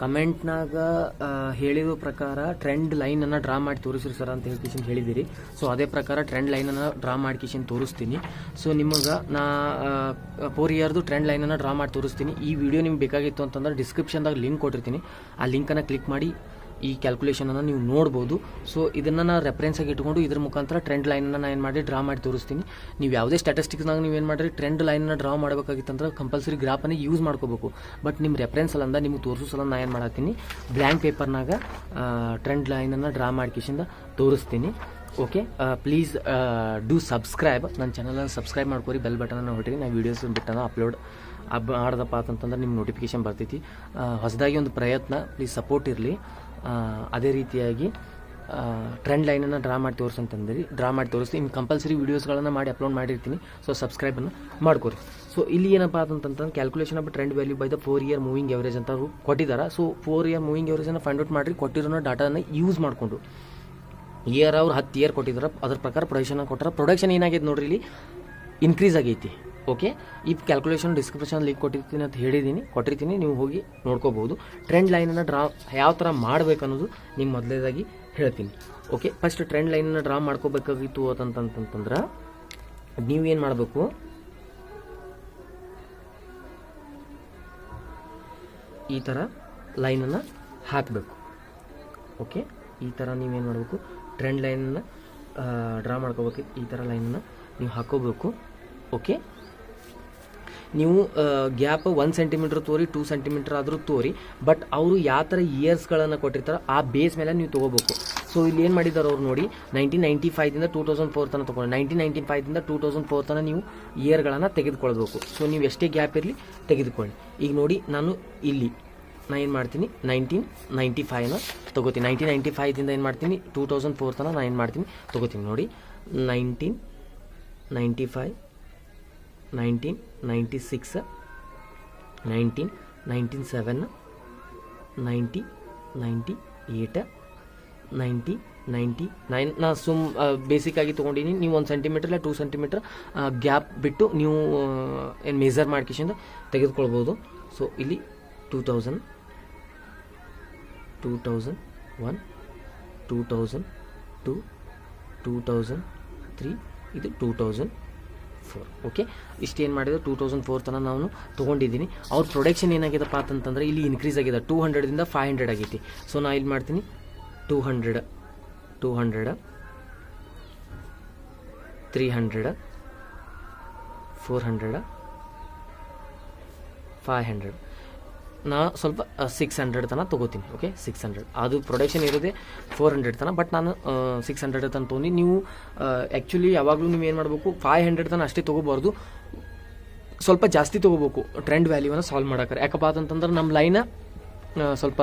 ಕಮೆಂಟ್ನಾಗ ಹೇಳಿದ ಪ್ರಕಾರ trend ಲೈನನ್ನು draw ಮಾಡಿ ತೋರಿಸ್ರಿ ಸರ್ ಅಂತ ಹೇಳಿದಿರಿ. ಸೊ ಅದೇ ಪ್ರಕಾರ ಟ್ರೆಂಡ್ ಲೈನನ್ನು ಡ್ರಾ ಮಾಡಿ ತೋರಿಸ್ತೀನಿ. ಸೊ ನಿಮಗೆ ನಾ 4 ಇಯರ್ದು ಟ್ರೆಂಡ್ ಲೈನನ್ನು ಡ್ರಾ ಮಾಡಿ ತೋರಿಸ್ತೀನಿ. ಈ ವಿಡಿಯೋ ನಿಮ್ಗೆ ಬೇಕಾಗಿತ್ತು ಅಂತಂದ್ರೆ ಡಿಸ್ಕ್ರಿಪ್ಷನ್ದಾಗ ಲಿಂಕ್ ಕೊಟ್ಟಿರ್ತೀನಿ. ಆ ಲಿಂಕನ್ನು ಕ್ಲಿಕ್ ಮಾಡಿ ಈ ಕ್ಯಾಲ್ಕುಲೇಷನನ್ನು ನೀವು ನೋಡ್ಬೋದು. ಸೊ ಇದನ್ನು ನಾನು ರೆಫರೆನ್ಸಾಗಿ ಇಟ್ಕೊಂಡು ಇದ್ರ ಮುಖಾಂತರ ಟ್ರೆಂಡ್ ಲೈನನ್ನು ನಾನು ಏನು ಮಾಡಿ ಡ್ರಾ ಮಾಡಿ ತೋರಿಸ್ತೀನಿ. ನೀವು ಯಾವುದೇ ಸ್ಟ್ಯಾಟಿಸ್ಟಿಕ್ಸ್ನಾಗ ನೀವು ಏನು ಮಾಡಿರಿ ಟ್ರೆಂಡ್ ಲೈನನ್ನು ಡ್ರಾ ಮಾಡಬೇಕಾಗಿತ್ತಂದ್ರೆ ಕಂಪಲ್ಸರಿ ಗ್ರಾಫನ್ನು ಯೂಸ್ ಮಾಡ್ಕೋಬೇಕು. ಬಟ್ ನಿಮ್ಮ ರೆಫರೆನ್ಸ್ ಅಲ್ಲಂದ ನಿಮ್ಗೆ ತೋರಿಸೋ ಸಲ ನಾನು ಏನು ಮಾಡತ್ತೀನಿ ಬ್ಲ್ಯಾಂಕ್ ಪೇಪರ್ನಾಗ ಟ್ರೆಂಡ್ ಲೈನನ್ನು ಡ್ರಾ ಮಾಡ್ಕಿಸಿಂದ ತೋರಿಸ್ತೀನಿ. Okay, please do subscribe. ನನ್ನ ಚಾನಲನ್ನು ಸಬ್ಸ್ಕ್ರೈಬ್ ಮಾಡ್ಕೊರಿ, ಬೆಲ್ ಬಟನನ್ನು ಹೊಟ್ಟಿರಿ. ನಾನು ವೀಡಿಯೋಸ್ ಬಿಟ್ಟನ ಅಪ್ಲೋಡ್ ಮಾಡ್ದಪ್ಪ ಅಂತಂದ್ರೆ ನಿಮ್ಗೆ ನೋಟಿಫಿಕೇಶನ್ ಬರ್ತೈತಿ. ಹೊಸದಾಗಿ ಒಂದು ಪ್ರಯತ್ನ, ಪ್ಲೀಸ್ ಸಪೋರ್ಟ್ ಇರಲಿ. ಅದೇ ರೀತಿಯಾಗಿ ಟ್ರೆಂಡ್ ಲೈನನ್ನು ಡ್ರಾ ಮಾಡಿ ತೋರಿಸ್ತೀನಿ. ಇನ್ನು ಕಂಪಲ್ಸರಿ ವೀಡಿಯೋಸ್ಗಳನ್ನು ಮಾಡಿ ಅಪ್ಲೋಡ್ ಮಾಡಿರ್ತೀನಿ. ಸೊ ಸಬ್ಸ್ಕ್ರೈಬನ್ನು ಮಾಡ್ಕೊರಿ. ಸೊ ಇಲ್ಲಿ ಏನಪ್ಪ ಅಂತಂತಂದ್ರೆ calculation of trend value by the 4 year moving average ಅಂತ ಕೊಟ್ಟಿದ್ದಾರೆ. ಸೊ 4 ಇಯರ್ ಮೂವಿಂಗ್ ಎವರೇಜನ್ನು ಫೈಂಡ್ ಔಟ್ ಮಾಡಿರಿ. ಕೊಟ್ಟಿರೋ ಡಾಟಾನ ಯೂಸ್ ಮಾಡಿಕೊಂಡು ಇಯರ್ ಅವ್ರು 10 ಇಯರ್ ಕೊಟ್ಟಿದ್ದಾರೆ, ಅದ್ರ ಪ್ರಕಾರ ಪ್ರೊಡಕ್ಷನ್ ಕೊಟ್ಟರೆ ಪ್ರೊಡಕ್ಷನ್ ಏನಾಗಿದೆ ನೋಡ್ರಿ, ಇಲ್ಲಿ ಇನ್ಕ್ರೀಸ್ ಆಗೈತಿ. ಓಕೆ, ಈ ಕ್ಯಾಲ್ಕುಲೇಷನ್ ಡಿಸ್ಕ್ರಿಪ್ಷನ್ ಲಿಂಕ್ ಕೊಟ್ಟಿರ್ತೀನಿ ಅಂತ ಕೊಟ್ಟಿರ್ತೀನಿ, ನೀವು ಹೋಗಿ ನೋಡ್ಕೋಬಹುದು. ಟ್ರೆಂಡ್ ಲೈನನ್ನು ಡ್ರಾ ಯಾವ ಥರ ಮಾಡಬೇಕು ಅನ್ನೋದು ನಿಮ್ಗೆ ಮೊದಲೇದಾಗಿ ಹೇಳ್ತೀನಿ. ಓಕೆ, ಫಸ್ಟ್ ಟ್ರೆಂಡ್ ಲೈನನ್ನು ಡ್ರಾ ಮಾಡ್ಕೋಬೇಕಾಗಿತ್ತು ಅಂತಂತಂದ್ರೆ ನೀವೇನು ಮಾಡಬೇಕು, ಈ ಥರ ಲೈನನ್ನು ಹಾಕಬೇಕು. ಓಕೆ, ಈ ಥರ ನೀವೇನು ಮಾಡಬೇಕು, ಟ್ರೆಂಡ್ ಲೈನನ್ನು ಡ್ರಾ ಮಾಡ್ಕೋಬೇಕು. ಈ ಥರ ಲೈನನ್ನು ನೀವು ಹಾಕೋಬೇಕು. ಓಕೆ, ನೀವು ಗ್ಯಾಪ್ 1 ಸೆಂಟಿಮೀಟರ್ ತೋರಿ, 2 ಸೆಂಟಿಮೀಟರ್ ಆದರೂ ತೋರಿ, ಬಟ್ ಅವರು ಯಾವ ಥರ ಇಯರ್ಸ್ಗಳನ್ನು ಕೊಟ್ಟಿರ್ತಾರೆ ಆ ಬೇಸ್ ಮೇಲೆ ನೀವು ತೊಗೋಬೇಕು. ಸೊ ಇಲ್ಲಿ ಏನು ಮಾಡಿದ್ದಾರೆ ಅವ್ರು ನೋಡಿ, 1995ದಿಂದ 2004 ತನಕ ತೊಗೊಂಡು 1995ದಿಂದ 2004 ತನಕ ನೀವು ಇಯರ್ಗಳನ್ನು ತೆಗೆದುಕೊಳ್ಬೇಕು. ಸೊ ನೀವು ಎಷ್ಟೇ ಗ್ಯಾಪ್ ಇರಲಿ ತೆಗೆದುಕೊಳ್ಳಿ. ಈಗ ನೋಡಿ, ನಾನು ಏನು ಮಾಡ್ತೀನಿ 1995ನ ತೊಗೋತೀನಿ. 1995ದಿಂದ ಏನು ಮಾಡ್ತೀನಿ 2004 ತನಕ ನಾನು ಏನು ಮಾಡ್ತೀನಿ ತೊಗೋತೀನಿ. ನೋಡಿ 1995, 1996, 1997, 1998, 1999 ನಾ ಬೇಸಿಕ್ ಆಗಿ ತೊಗೊಂಡಿನಿ. ನೀವು 1 ಸೆಂಟಿಮೀಟರ್ ಇಲ್ಲ 2 ಸೆಂಟಿಮೀಟರ್ ಗ್ಯಾಪ್ ಬಿಟ್ಟು ನೀವು ಏನು ಮೆಜರ್ ಮಾಡ್ಕಿಸಿಂದ ತೆಗೆದುಕೊಳ್ಬೋದು. ಸೊ ಇಲ್ಲಿ 2000, 2001, 2002, 2003, ಇದು 2004. ಓಕೆ, ಇಷ್ಟೇನು ಮಾಡಿದ್ರು 2004 ತನಕ ನಾನು ತೊಗೊಂಡಿದ್ದೀನಿ. ಅವ್ರ ಪ್ರೊಡಕ್ಷನ್ ಏನಾಗಿದೆಪ್ಪ ಅಂತಂತಂದ್ರೆ ಇಲ್ಲಿ ಇನ್ಕ್ರೀಸ್ ಆಗಿದೆ, 200ದಿಂದ 500 ಆಗೈತಿ. ಸೊ ನಾ ಇಲ್ಲಿ ಮಾಡ್ತೀನಿ 200, 300, 400, 500. ನಾ ಸ್ವಲ್ಪ 600 ತನಕ ತೊಗೋತೀನಿ. ಓಕೆ, 600 ಅದು ಪ್ರೊಡಕ್ಷನ್ ಇರೋದೇ 400 ತನಕ, ಬಟ್ ನಾನು 600 ತನಕ ತೊಗೊಂಡು. ನೀವು ಆ್ಯಕ್ಚುಲಿ ಯಾವಾಗಲೂ ನೀವು ಏನು ಮಾಡಬೇಕು, 500 ತನಕ ಅಷ್ಟೇ ತೊಗೋಬಾರ್ದು, ಸ್ವಲ್ಪ ಜಾಸ್ತಿ ತೊಗೋಬೇಕು ಟ್ರೆಂಡ್ ವ್ಯಾಲ್ಯೂವನ್ನು ಸಾಲ್ವ್ ಮಾಡೋಕೆ. ಯಾಕಪ್ಪ ಅಂತಂದ್ರೆ ನಮ್ಮ ಲೈನ ಸ್ವಲ್ಪ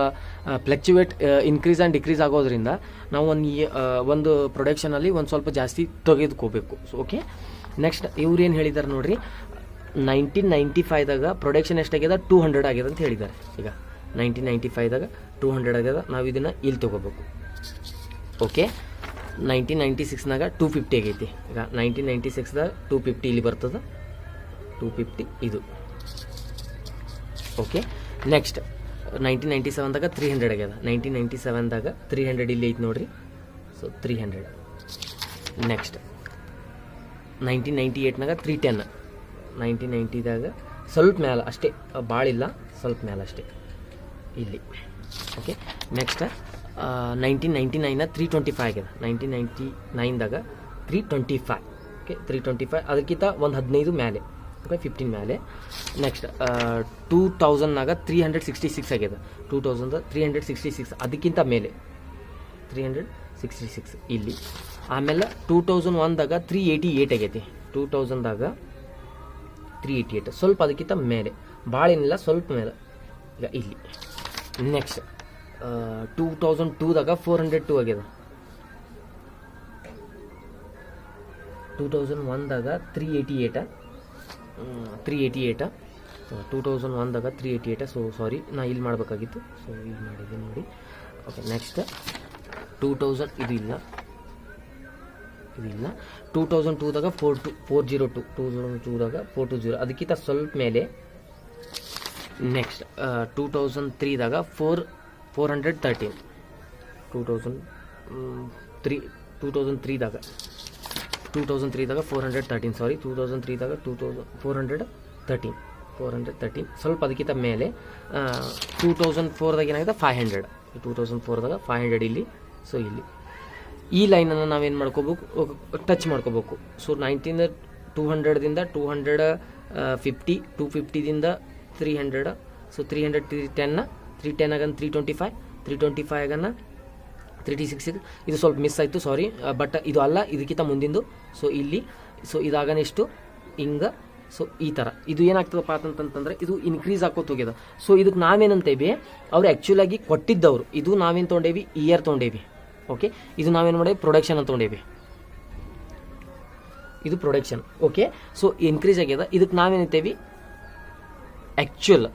ಫ್ಲಕ್ಚುವೇಟ್ ಇನ್ಕ್ರೀಸ್ ಆ್ಯಂಡ್ ಡಿಕ್ರೀಸ್ ಆಗೋದ್ರಿಂದ ನಾವು ಒಂದು ಪ್ರೊಡಕ್ಷನಲ್ಲಿ ಒಂದು ಸ್ವಲ್ಪ ಜಾಸ್ತಿ ತೆಗೆದುಕೋಬೇಕು. ಸೊ ಓಕೆ, ನೆಕ್ಸ್ಟ್ ಇವ್ರು ಏನು ಹೇಳಿದ್ದಾರೆ ನೋಡಿರಿ, 1995ದಾಗ ಪ್ರೊಡಕ್ಷನ್ ಎಷ್ಟಾಗ್ಯದ 200 ಆಗ್ಯದ ಅಂತ ಹೇಳಿದ್ದಾರೆ. ಈಗ 1995ದಾಗ 200 ಆಗ್ಯದ, ನಾವು ಇದನ್ನು ಇಲ್ಲಿ ತೊಗೋಬೇಕು. ಓಕೆ, 1996ನಾಗ 250 ಆಗೈತಿ. ಈಗ 1996ದಾಗ 250 ಇಲ್ಲಿ ಬರ್ತದೆ, 250 ಇದು. ಓಕೆ, ನೆಕ್ಸ್ಟ್ 1997ದಾಗ 300 ಆಗ್ಯದ. 1997ದಾಗ 300 ಇಲ್ಲಿ ಐತಿ ನೋಡ್ರಿ. ಸೊ 300. ನೆಕ್ಸ್ಟ್ 1998ನಾಗ 310. 1990ದಾಗ ಸ್ವಲ್ಪ ಮೇಲೆ ಅಷ್ಟೇ, ಭಾಳಿಲ್ಲ, ಸ್ವಲ್ಪ ಮೇಲೆ ಅಷ್ಟೇ ಇಲ್ಲಿ. ಓಕೆ, ನೆಕ್ಸ್ಟ್ 1999ನ 325 ಆಗ್ಯದ. 1999ದಾಗ 325. ಓಕೆ, 325 ಅದಕ್ಕಿಂತ ಒಂದು 15 ಮೇಲೆ. ಓಕೆ, 15 ಮೇಲೆ. ನೆಕ್ಸ್ಟ್ 2000ನಾಗ 366 ಆಗ್ಯದ. 2000 366 ಅದಕ್ಕಿಂತ ಮೇಲೆ 366 ಇಲ್ಲಿ. ಆಮೇಲೆ 2001ದಾಗ 388 ಆಗೈತಿ. 2000ದಾಗ 388, ಸ್ವಲ್ಪ ಅದಕ್ಕಿಂತ ಮೇಲೆ, ಭಾಳ ಏನಿಲ್ಲ, ಸ್ವಲ್ಪ ಮೇಲೆ. ಈಗ ಇಲ್ಲಿ ನೆಕ್ಸ್ಟ್ 2002ದಾಗ 402 ಆಗ್ಯದ. 2001ದಾಗ 388. 2001ದಾಗ 388. ಸೊ ಸಾರಿ, ನಾ ಇಲ್ಲಿ ಮಾಡಬೇಕಾಗಿತ್ತು, ಸೊ ಇಲ್ಲಿ ಮಾಡಿದ್ದೀನಿ ನೋಡಿ. ಓಕೆ, ನೆಕ್ಸ್ಟ್ 2000 ಇದು ಇಲ್ಲ. 2002ದಾಗ 402. 2002ದಾಗ 420 ಅದಕ್ಕಿಂತ ಸ್ವಲ್ಪ ಮೇಲೆ ನೆಕ್ಸ್ಟ್ 2003ದಾಗ 413 2003ದಾಗ 413 ಸಾರಿ 2003ದಾಗ 413 ಸ್ವಲ್ಪ ಅದಕ್ಕಿಂತ ಮೇಲೆ 2004ದಾಗ ಏನಾಗಿದೆ 500 2004ದಾಗ 500 ಇಲ್ಲಿ. ಸೊ ಇಲ್ಲಿ ಈ ಲೈನನ್ನು ನಾವೇನು ಮಾಡ್ಕೋಬೇಕು, ಟಚ್ ಮಾಡ್ಕೋಬೇಕು. ಸೊ 200ದಿಂದ 250 250ದಿಂದ 300. ಸೊ 300 310 ಆಗನ 325 ಆಗನ 366. ಇದು ಸ್ವಲ್ಪ ಮಿಸ್ ಆಯಿತು, ಸಾರಿ, ಬಟ್ ಇದು ಅಲ್ಲ, ಇದಕ್ಕಿಂತ ಮುಂದಿಂದು. ಸೊ ಇಲ್ಲಿ ಸೊ ಇದಾಗನ ಎಷ್ಟು ಹಿಂಗೆ. ಸೊ ಈ ಥರ ಇದು ಏನಾಗ್ತದಪ್ಪ ಅಂತಂತಂದ್ರೆ ಇದು ಇನ್ಕ್ರೀಸ್ ಆಕೋತ ಹೋಗ್ಯದ. ಸೊ ಇದಕ್ಕೆ ನಾವೇನಂತೇವಿ, ಅವ್ರು ಆ್ಯಕ್ಚುಲಾಗಿ ಕೊಟ್ಟಿದ್ದವರು, ಇದು ನಾವೇನು ತೊಗೊಂಡೇವಿ, ಇಯರ್ ತೊಗೊಂಡೇವಿ. ಓಕೆ, ಇದು ನಾವೇನು ಮಾಡೇವಿ, ಪ್ರೊಡಕ್ಷನ್ ಅಂತ ತೊಗೊಂಡೇವಿ. ಇದು ಪ್ರೊಡಕ್ಷನ್. ಓಕೆ, ಸೊ ಇನ್ಕ್ರೀಸ್ ಆಗ್ಯದ. ಇದಕ್ಕೆ ನಾವೇನಂತೇವಿ, ಆ್ಯಕ್ಚುಲ್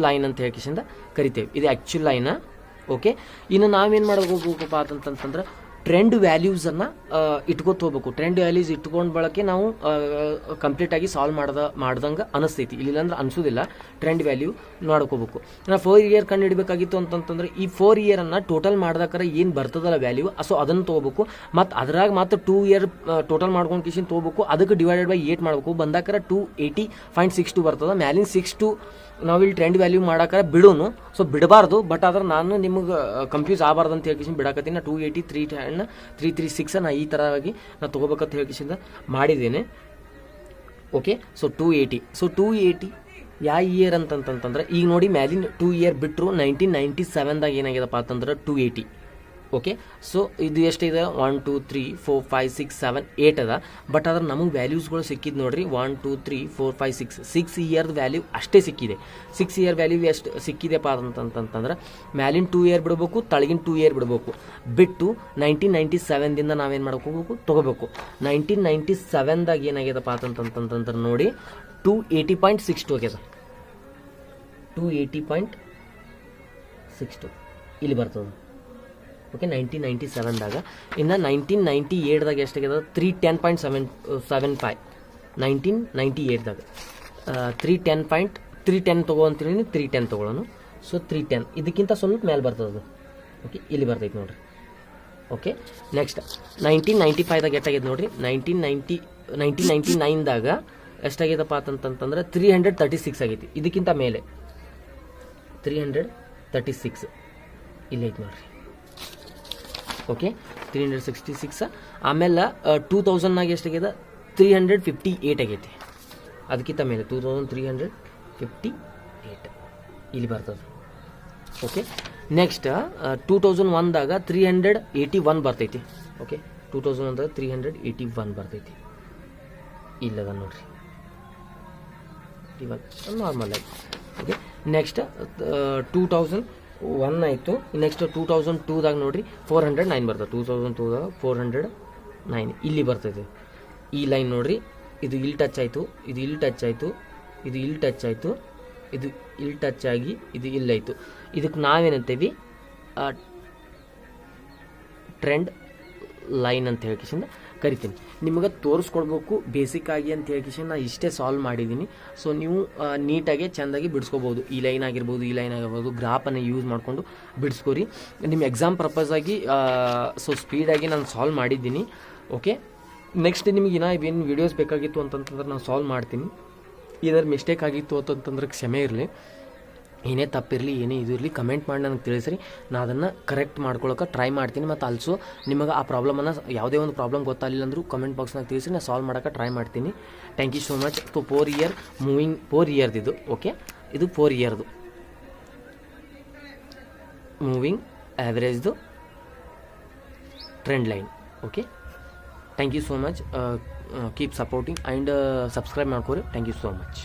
ಲೈನ್ ಅಂತ ಹೇಳಿಕಿಸಿಂದ ಕರಿತೇವೆ. ಇದು ಆ್ಯಕ್ಚುಲ್ ಲೈನ. ಓಕೆ, ಇನ್ನು ನಾವೇನು ಮಾಡೋಬೇಕಪ್ಪ ಅಂತಂತಂದ್ರೆ ಟ್ರೆಂಡ್ ವ್ಯಾಲ್ಯೂಸನ್ನು ಇಟ್ಕೊತ ಹೋಗ್ಬೇಕು. ಟ್ರೆಂಡ್ ವ್ಯಾಲ್ಯೂಸ್ ಇಟ್ಕೊಂಡು ಬಳಕೆ ನಾವು ಕಂಪ್ಲೀಟಾಗಿ ಸಾಲ್ವ್ ಮಾಡ್ದಂಗೆ ಅನಿಸ್ತೈತಿ. ಇಲ್ಲಿಲ್ಲಂದ್ರೆ ಅನಿಸೋದಿಲ್ಲ. ಟ್ರೆಂಡ್ ವ್ಯಾಲ್ಯೂ ನೋಡ್ಕೋಬೇಕು. ನಾವು 4 ಇಯರ್ ಕಂಡು ಹಿಡಬೇಕಾಗಿತ್ತು ಅಂತಂತಂದ್ರೆ ಈ 4 ಇಯರನ್ನು ಟೋಟಲ್ ಮಾಡ್ದಾಕರ ಏನು ಬರ್ತದಲ್ಲ ವ್ಯಾಲ್ಯೂ, ಸೊ ಅದನ್ನು ತೊಗೋಬೇಕು. ಮತ್ತು ಅದ್ರಾಗ ಮಾತ್ರ 2 ಇಯರ್ ಟೋಟಲ್ ಮಾಡ್ಕೊಂಡು ಕಿಶನ್ ತೊಗೋಬೇಕು. ಅದಕ್ಕೆ ಡಿವೈಡೆಡ್ ಬೈ 8 ಮಾಡಬೇಕು. ಬಂದಾಕರ 280.62 ಬರ್ತದೆ. ಮ್ಯಾಲಿನ 62 ನಾವಿಲ್ಲಿ ಟ್ರೆಂಡ್ ವ್ಯಾಲ್ಯೂ ಮಾಡಾಕರ ಬಿಡೋನು. ಸೊ ಬಿಡಬಾರ್ದು, ಬಟ್ ಆದ್ರೆ ನಾನು ನಿಮಗೆ ಕನ್ಫ್ಯೂಸ್ ಆಗಬಾರ್ದು ಅಂತ ಹೇಳ್ಕಿಸಿಂದ ಬಿಡಾಕತ್ತೀನಿ. 280 310 336 ನಾ ಈ ಥರವಾಗಿ ನಾನು ತೊಗೋಬೇಕಂತ ಹೇಳ್ಕಿಸಿಂದ ಮಾಡಿದ್ದೇನೆ. ಓಕೆ, ಸೊ 280 ಯಾವ ಇಯರ್ ಅಂತಂತಂದ್ರೆ ಈಗ ನೋಡಿ, ಮ್ಯಾಲಿನ 2 ಇಯರ್ ಬಿಟ್ಟರು 1997ದಾಗ ಏನಾಗ್ಯದಪ್ಪ ಅಂತಂದ್ರೆ 280. ಓಕೆ, ಸೊ ಇದು ಎಷ್ಟಿದೆ, 1 2 3 4 5 6 7 8 ಅದ. ಬಟ್ ಅದ್ರ ನಮಗೆ ವ್ಯಾಲ್ಯೂಸ್ಗಳು ಸಿಕ್ಕಿದ್ದು ನೋಡ್ರಿ, 1 2 3 4 5 6 ಇಯರ್ದ ವ್ಯಾಲ್ಯೂ ಅಷ್ಟೇ ಸಿಕ್ಕಿದೆ. 6 ಇಯರ್ ವ್ಯಾಲ್ಯೂ ಎಷ್ಟು ಸಿಕ್ಕಿದೆಪ್ಪ ಅಂತಂತಂದ್ರೆ ಮ್ಯಾಲಿನ 2 ಇಯರ್ ಬಿಡಬೇಕು, ತಳಗಿನ 2 ಇಯರ್ ಬಿಡಬೇಕು. ಬಿಟ್ಟು 1997ದಿಂದ ನಾವೇನು ಮಾಡ್ಕೋಬೇಕು, ತೊಗೋಬೇಕು. 1997ದಾಗ ಏನಾಗ್ಯದಪ್ಪ ಅಂತಂತಂದ್ರೆ ನೋಡಿ 280.62 ಆಗ್ಯದ. 280.62 ಇಲ್ಲಿ ಬರ್ತದೆ. ಓಕೆ, 1997ದಾಗ. ಇನ್ನು 1998ದಾಗ ಎಷ್ಟಾಗ್ಯದ, 310.75. 1998ದಾಗ 310 ತೊಗೊಳ್ತೀನಿ, 310 ತೊಗೊಳ್ಳೋನು. ಸೊ 310 ಇದಕ್ಕಿಂತ ಸ್ವಲ್ಪ ಮೇಲೆ ಬರ್ತದೆ. ಓಕೆ, ಇಲ್ಲಿ ಬರ್ತೈತೆ ನೋಡಿರಿ. ಓಕೆ, ನೆಕ್ಸ್ಟ್ 1995ದಾಗ ಎಷ್ಟಾಗ್ಯದ ನೋಡಿರಿ. 1999ದಾಗ ಎಷ್ಟಾಗ್ಯದಪ್ಪ ಅಂತಂತಂದ್ರೆ 336 ಆಗೈತಿ. ಇದಕ್ಕಿಂತ ಮೇಲೆ 336 ಇಲ್ಲೈತೆ ನೋಡಿರಿ. ಓಕೆ, 366. ಆಮೇಲೆ 2000ನಾಗ ಎಷ್ಟಾಗ್ಯದ, 358 ಆಗೈತಿ. ಅದಕ್ಕಿಂತ ಮೇಲೆ 2358 ಇಲ್ಲಿ ಬರ್ತದೆ. ಓಕೆ, ನೆಕ್ಸ್ಟ್ 2001ದಾಗ 381 ಬರ್ತೈತಿ. ಓಕೆ, 2001ದಾಗ 381 ಬರ್ತೈತಿ. ಇಲ್ಲದ ನೋಡ್ರಿ, ಇವಾಗ ನಾರ್ಮಲ್ ಆಗಿ. ಓಕೆ, ನೆಕ್ಸ್ಟ್ 2001 ಆಯಿತು. ನೆಕ್ಸ್ಟ್ 2002ದಾಗ ನೋಡ್ರಿ 409 ಬರ್ತದೆ. 2002ದಾಗ 409 ಇಲ್ಲಿ ಬರ್ತೈತೆ. ಈ ಲೈನ್ ನೋಡ್ರಿ, ಇದು ಇಲ್ಲಿ ಟಚ್ ಆಯಿತು, ಇದು ಇಲ್ಲಿ ಟಚ್ ಆಯಿತು, ಇದು ಇಲ್ಲಿ ಟಚ್ ಆಯಿತು, ಇದು ಇಲ್ಲಿ ಟಚ್ ಆಗಿ ಇದು ಇಲ್ಲಾಯಿತು. ಇದಕ್ಕೆ ನಾವೇನಂತೀವಿ, ಟ್ರೆಂಡ್ ಲೈನ್ ಅಂತ ಹೇಳ್ಕಿಸಿಂದ ಕರಿತೀನಿ. ನಿಮಗೆ ತೋರಿಸ್ಕೊಡ್ಬೇಕು ಬೇಸಿಕ್ ಆಗಿ ಅಂತ ಹೇಳ್ಕಿಸಿಂದ ನಾನು ಇಷ್ಟೇ ಸಾಲ್ವ್ ಮಾಡಿದ್ದೀನಿ. ಸೊ ನೀವು ನೀಟಾಗಿ ಚೆಂದಾಗಿ ಬಿಡಿಸ್ಕೋಬೋದು. ಈ ಲೈನ್ ಆಗಿರ್ಬೋದು, ಈ ಲೈನ್ ಆಗಿರ್ಬೋದು, ಗ್ರಾಫನ್ನು ಯೂಸ್ ಮಾಡಿಕೊಂಡು ಬಿಡಿಸ್ಕೋರಿ. ನಿಮ್ಮ ಎಕ್ಸಾಮ್ ಪರ್ಪಸ್ ಆಗಿ ಸೊ ಸ್ಪೀಡಾಗಿ ನಾನು ಸಾಲ್ವ್ ಮಾಡಿದ್ದೀನಿ. ಓಕೆ, ನೆಕ್ಸ್ಟ್ ನಿಮಗೆ ಏನು ವೀಡಿಯೋಸ್ ಬೇಕಾಗಿತ್ತು ಅಂತಂತಂದ್ರೆ ನಾನು ಸಾಲ್ವ್ ಮಾಡ್ತೀನಿ. ಇದರ ಮಿಸ್ಟೇಕ್ ಆಗಿತ್ತು ಅಂತಂತಂದ್ರೆ ಕ್ಷಮೆ ಇರಲಿ. ಏನೇ ತಪ್ಪಿರಲಿ, ಏನೇ ಇದು ಇರಲಿ, ಕಮೆಂಟ್ ಮಾಡಿ ನನಗೆ ತಿಳಿಸ್ರಿ. ನಾನು ಅದನ್ನು ಕರೆಕ್ಟ್ ಮಾಡ್ಕೊಳ್ಳೋಕೆ ಟ್ರೈ ಮಾಡ್ತೀನಿ. ಮತ್ತು ಆಲ್ಸೋ ನಿಮಗೆ ಆ ಪ್ರಾಬ್ಲಮನ್ನು ಯಾವುದೇ ಒಂದು ಪ್ರಾಬ್ಲಮ್ ಗೊತ್ತಾಗಲಿಲ್ಲ ಅಂದರೂ ಕಮೆಂಟ್ ಬಾಕ್ಸ್ನಾಗ ತಿಳಿಸಿ, ನಾನು ಸಾಲ್ವ್ ಮಾಡೋಕೆ ಟ್ರೈ ಮಾಡ್ತೀನಿ. Thank you so much. 4 year moving 4 ಇಯರ್ದಿದು. ಓಕೆ, ಇದು 4 ಇಯರ್ದು ಮೂವಿಂಗ್ ಆ್ಯಾವ್ರೇಜ್ದು trend line. Okay, thank you so much. Keep supporting and subscribe ಮಾಡ್ಕೊರಿ. Thank you so much.